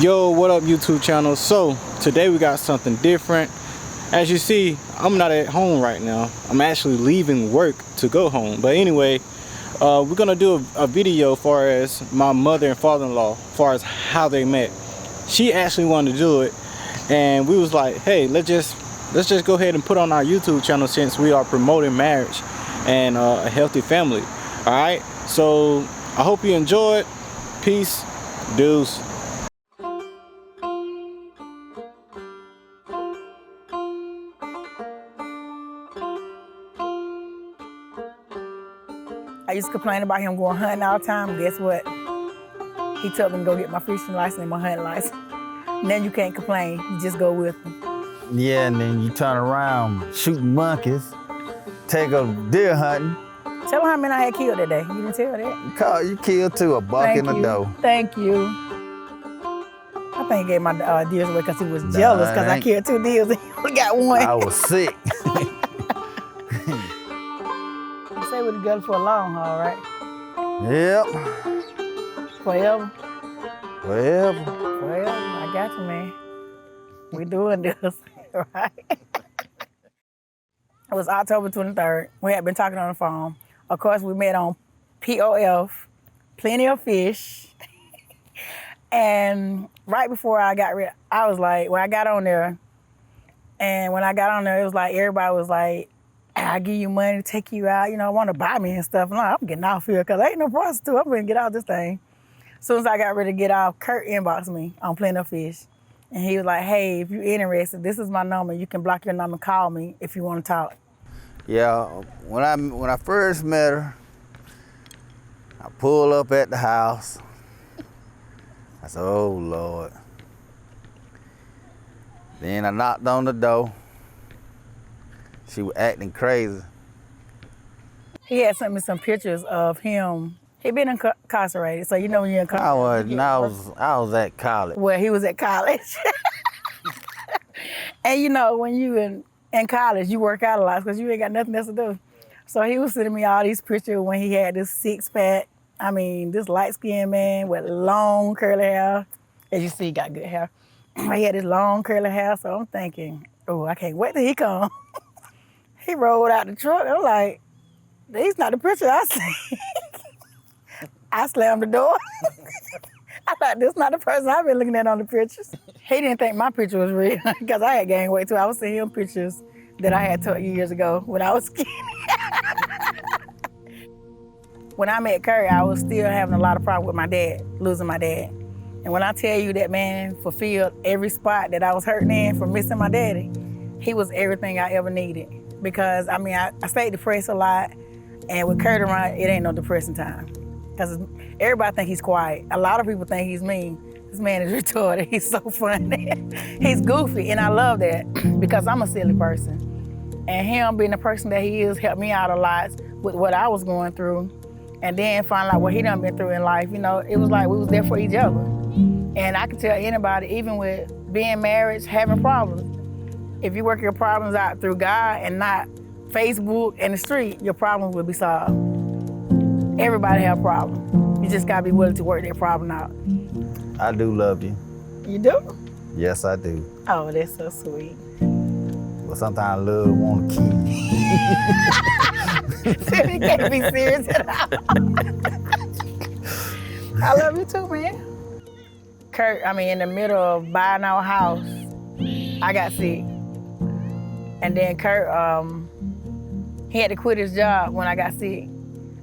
Yo, what up YouTube channel? So today we got something different. As you see, I'm not at home right now. I'm actually leaving work to go home. But anyway, we're gonna do a video as far as my mother and father-in-law, as far as how they met. She actually wanted to do it, and we was like, hey, let's just go ahead and put on our YouTube channel since we are promoting marriage and a healthy family. All right, so I hope you enjoy it. Peace, deuce. I used to complain about him going hunting all the time. Guess what? He told me to go get my fishing license and my hunting license. Now you can't complain. You just go with him. Yeah, and then you turn around shooting monkeys, take a deer hunting. Tell him how many I had killed that day. You didn't tell that. You killed two, a buck and a doe. Thank you. I think he gave my deers away because he was jealous because I killed 2 deers and he only got 1. I was sick. You stay with together for a long haul, right? Yep. Forever? Forever. Forever. I got you, man. We doing this, right? It was October 23rd. We had been talking on the phone. Of course, we met on POF, Plenty of Fish. And right before I got rid, I was like, when I got on there, it was like, everybody was like, I'll give you money to take you out, want to buy me and stuff. And I'm getting off here because I ain't no prostitute. I'm going to get out this thing. As soon as I got ready to get off, Kurt inboxed me on Plenty of Fish. And he was like, hey, if you're interested, this is my number. You can block your number and call me if you want to talk. Yeah, when I first met her, I pulled up at the house. I said, oh, Lord. Then I knocked on the door. She was acting crazy. He had sent me some pictures of him. He'd been incarcerated, so when you're incarcerated. I was at college. Well, he was at college. And when you in college, you work out a lot because you ain't got nothing else to do. So he was sending me all these pictures when he had this 6-pack. I mean, this light-skinned man with long curly hair. As you see, he got good hair. He had this long curly hair, so I'm thinking, oh, I can't wait till he come. He rolled out the truck. I'm like, he's not the picture I see. I slammed the door. I thought, this is not the person I've been looking at on the pictures. He didn't think my picture was real because I had gained weight too. I was seeing him pictures that I had took years ago when I was skinny. When I met Kurt, I was still having a lot of problems with my dad, losing my dad. And when I tell you that man fulfilled every spot that I was hurting in from missing my daddy, he was everything I ever needed. Because, I stayed depressed a lot, and with Kurt around, it ain't no depressing time. Because everybody think he's quiet. A lot of people think he's mean. This man is retarded. He's so funny. He's goofy, and I love that because I'm a silly person. And him being the person that he is helped me out a lot with what I was going through. And then finding out what he done been through in life. It was like we was there for each other. And I can tell anybody, even with being married, having problems, if you work your problems out through God and not Facebook and the street, your problems will be solved. Everybody have problems. You just gotta be willing to work their problem out. I do love you. You do? Yes, I do. Oh, that's so sweet. But sometimes love won't keep. You can't be serious at all. I love you too, man. Kurt, in the middle of buying our house, I got sick. And then Kurt, he had to quit his job when I got sick.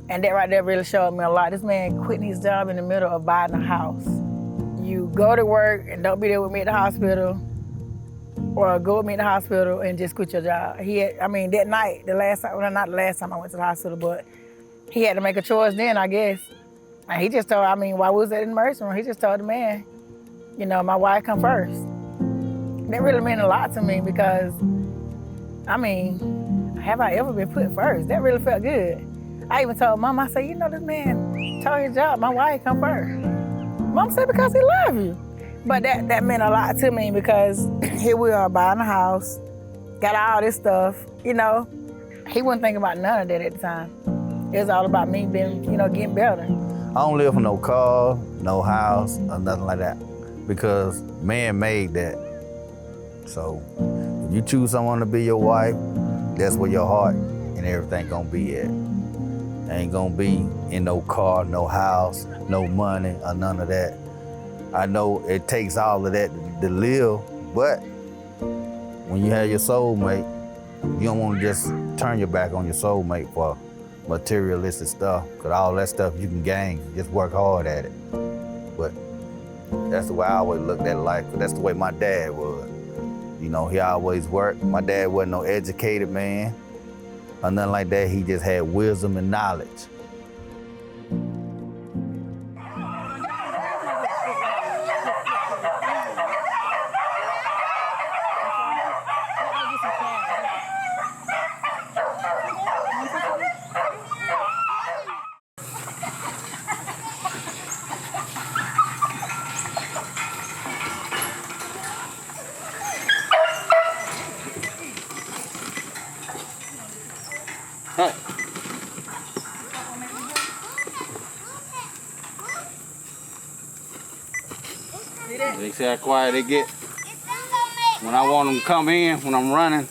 And that right there really showed me a lot. This man quitting his job in the middle of buying a house. You go to work and don't be there with me at the hospital, or go with me at the hospital and just quit your job. That night, not the last time I went to the hospital, but he had to make a choice then, I guess. And he just told, while we was at the emergency room, he just told the man, my wife come first. That really meant a lot to me because, have I ever been put first? That really felt good. I even told Mom, I said, this man told his job, my wife come first. Mom said, because he loves you. But that meant a lot to me because here we are buying a house, got all this stuff, He wasn't thinking about none of that at the time. It was all about me being, getting better. I don't live for no car, no house, or nothing like that. because man made that. So if you choose someone to be your wife, that's where your heart and everything gonna be at. Ain't gonna be in no car, no house, no money, or none of that. I know it takes all of that to live, but when you have your soulmate, you don't want to just turn your back on your soulmate for materialistic stuff, because all that stuff you can gain. Just work hard at it. But that's the way I always looked at life, because that's the way my dad was. You know, he always worked. My dad wasn't no educated man or nothing like that. He just had wisdom and knowledge. They see how quiet they get. When I want them to come in, when I'm running,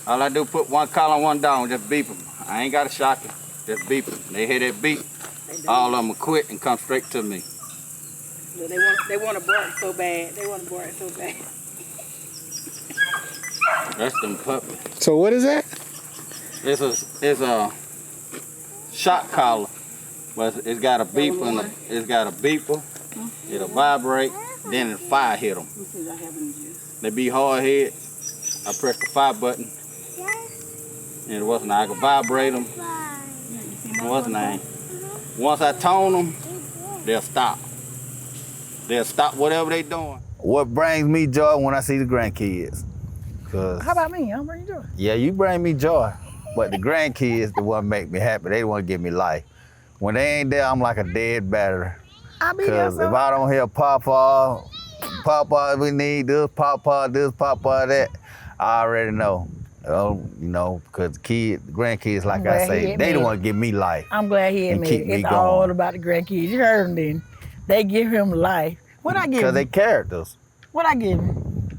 all I do is put one collar on one dog and just beep them. I ain't got a shocker, just beep them. They hear that beep, all of them will quit and come straight to me. They want to bark so bad. They want to bark so bad. That's them puppies. So what is that? It's a shock collar, but it's got a beeper. It's got a beeper. It'll vibrate, then the fire hit them. They be hard head. I press the fire button, and it wasn't. I could vibrate them. It wasn't. Once I tone them, they'll stop. They'll stop whatever they doing. What brings me joy when I see the grandkids? How about me? I don't bring you joy. Yeah, you bring me joy, but the grandkids the one make me happy. They the one give me life. When they ain't there, I'm like a dead battery. Because if I don't hear Papa, we need this, Papa, that, I already know. You know, because the grandkids, like I say, they the one give me life. I'm glad he admitted it's all about the grandkids. You heard them then. They give him life. What I give him? Because they characters. What I give him?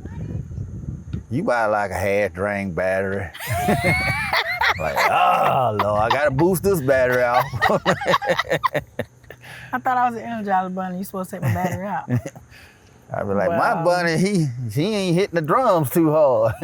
You buy like a half-drained battery. Like, oh, Lord, I got to boost this battery out. I thought I was an Energizer bunny. You supposed to take my battery out. I be like, my bunny, he ain't hitting the drums too hard.